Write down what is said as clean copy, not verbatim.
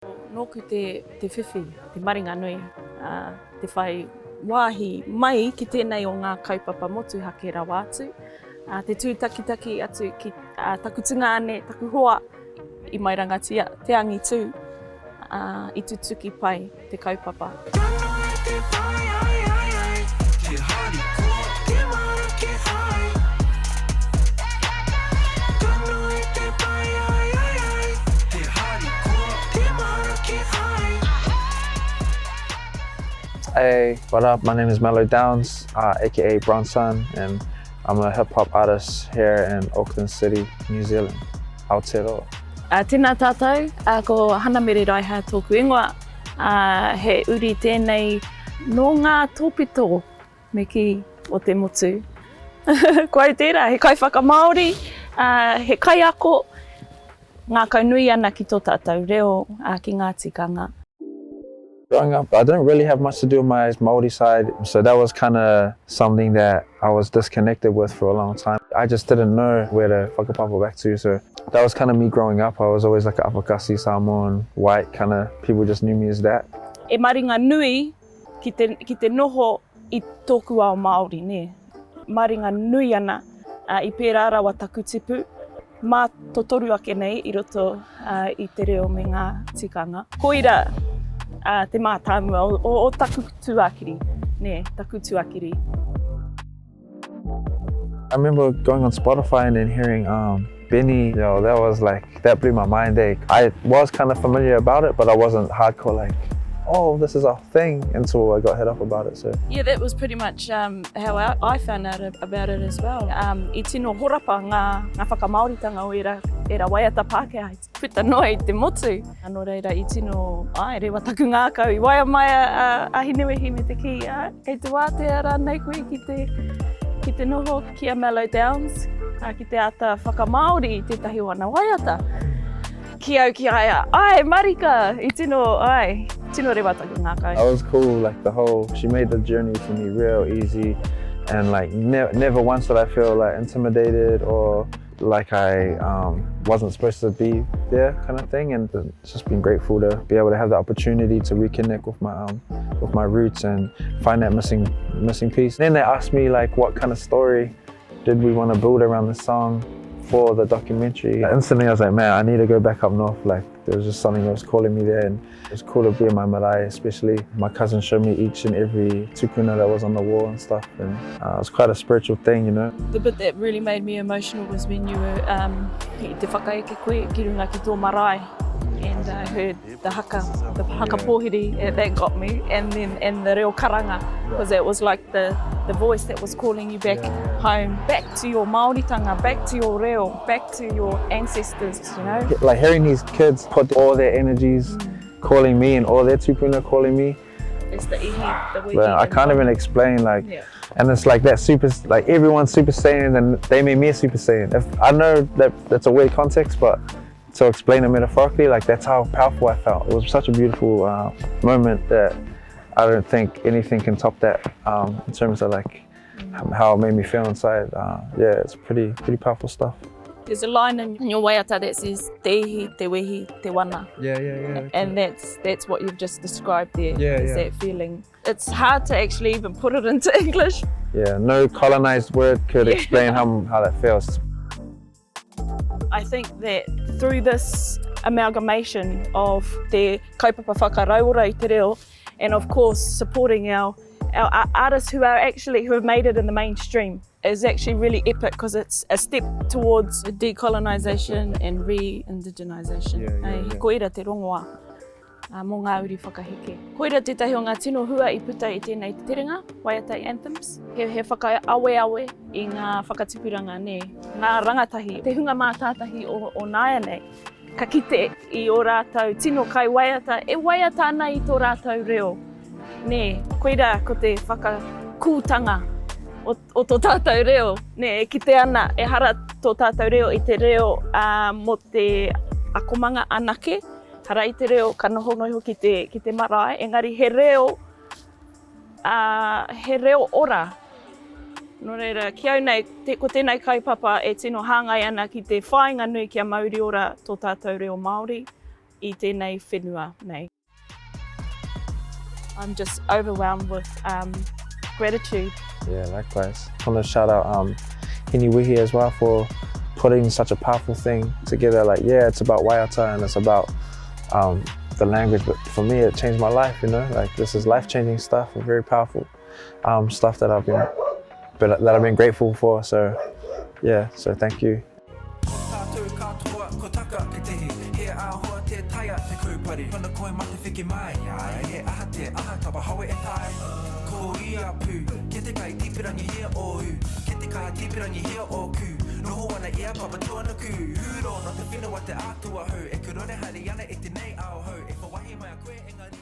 Nōku te whiwhi, te maringa nui, te whai wāhi mai ki tēnei o ngā kaupapa motu hake rawa atu. Te tūtakitaki atu ki takutunga ane, taku hoa i mai rangatia, te angi tū, i tutuki pai te kaupapa. Hey, what up? My name is Mellow Downs, aka Bronson, and I'm a hip-hop artist here in Auckland City, New Zealand. Aotearoa. Tēnā tātou, ko Hanamere Raiha tōku ingoa, he uri tēnei no ngā tōpito me ki o te motu. Koe tērā, he kai whakamāori, he kai ako, ngā kaunui ana ki tō tātou reo ki ngā tikanga. Growing up, I didn't really have much to do with my Māori side, so that was kind of something that I was disconnected with for a long time. I just didn't know where to whakapapa back to, so that was kind of me growing up. I was always like an Apakasi, Samoan, white, kind of, people just knew me as that. E maringa nui ki te noho i tōku ao Māori, ne? Maringa nui ana i pērā rawa taku tipu, mā totoru ake nei i roto i te reo me ngā tikanga. Koira, te mātāmua o taku tuakiri, ne, taku tuakiri. I remember going on Spotify and then hearing Benny, that was like, that blew my mind. I was kind of familiar about it, but I wasn't hardcore like, oh, this is a thing, until I got hit up about it. So yeah, that was pretty much how I found out about it as well. I tino horapa ngā whakamauritanga o era waiata Pākehā, puta noa i te motu. Anō reira i tino, rewa taku ngā kau, i waia mai a hinewehi me te ki, kei te wātea rānei koe ki te noho ki a Mellow Downs, ki te ata whakamāori i tētahi o ana waiata. Ki au ki aia, marika, i tino rewa taku ngā kau. That was cool, like she made the journey for me real easy, and like never once did I feel like intimidated or like I wasn't supposed to be there kind of thing, and it's just been grateful to be able to have the opportunity to reconnect with my roots and find that missing piece. Then they asked me like what kind of story did we want to build around the song for the documentary. Instantly I was like, man, I need to go back up north. Like there was just something that was calling me there, and it was cool to be in my marae, especially. My cousin showed me each and every tupuna that was on the wall and stuff, and it was quite a spiritual thing, you know. The bit that really made me emotional was when you were te whakaeke koe ki runga ki tō marae, and I heard the haka pōhiri, that got me, and the reo karanga, because it was like the voice that was calling you back home, back to your Māoritanga, back to your reo, back to your ancestors, you know? Like hearing these kids put all their energies calling me and all their tupuna calling me. It's the ihi, the But I can't even explain, like, and it's like that like everyone's Super Saiyan and they made me a Super Saiyan. I know that that's a weird context, but to explain it metaphorically, like that's how powerful I felt. It was such a beautiful moment that I don't think anything can top that in terms of like how it made me feel inside. Yeah, it's pretty powerful stuff. There's a line in your waiata that says te ihi, te wehi, te wana. Yeah. And that's what you've just described there. Yeah. That feeling. It's hard to actually even put it into English. Yeah, no colonized word could explain how that feels. I think that through this amalgamation of te kaupapa whakarauora i te reo, and of course supporting our artists who have made it in the mainstream, is actually really epic, because it's a step towards decolonisation and re-indigenisation. Koira te rongoa mō ngā uri whakaheke. Koira tētahi o ngā tino hua i puta i tēnei te terenga, waiata anthems. He whakaawe i ngā whakatipuranga ne, ngā rangatahi, te hunga mātātahi o nāia nei. Ka kite i o rātou tino kai waiata, e waiata ana i tō rātou reo. Ne, koira ko te whakakūtanga o tō tātou reo. Ne, e kite ana, e hara tō tātou reo i te reo mo te akomanga anake. Hara i te reo ka noho ki te marae, engari he reo ora. Nō reira, ki au nei, ko tēnei kaupapa e tino hāngai ana ki te whāinga nui ki a Māori ora tō tātou reo Māori. i tēnei whenua nei. I'm just overwhelmed with gratitude. Yeah, likewise. I want to shout out Hiniwihi as well for putting such a powerful thing together. Like, yeah, it's about waiata and it's about the language, but for me, it changed my life, you know? Like, this is life-changing stuff and very powerful stuff that I've been grateful for. So, yeah, so thank you. Noho ana ia papa tuana ku, huro no te whenua te atua hau, e kurone hali ana e te nei ao hau, e whawahi mai a koe e ngā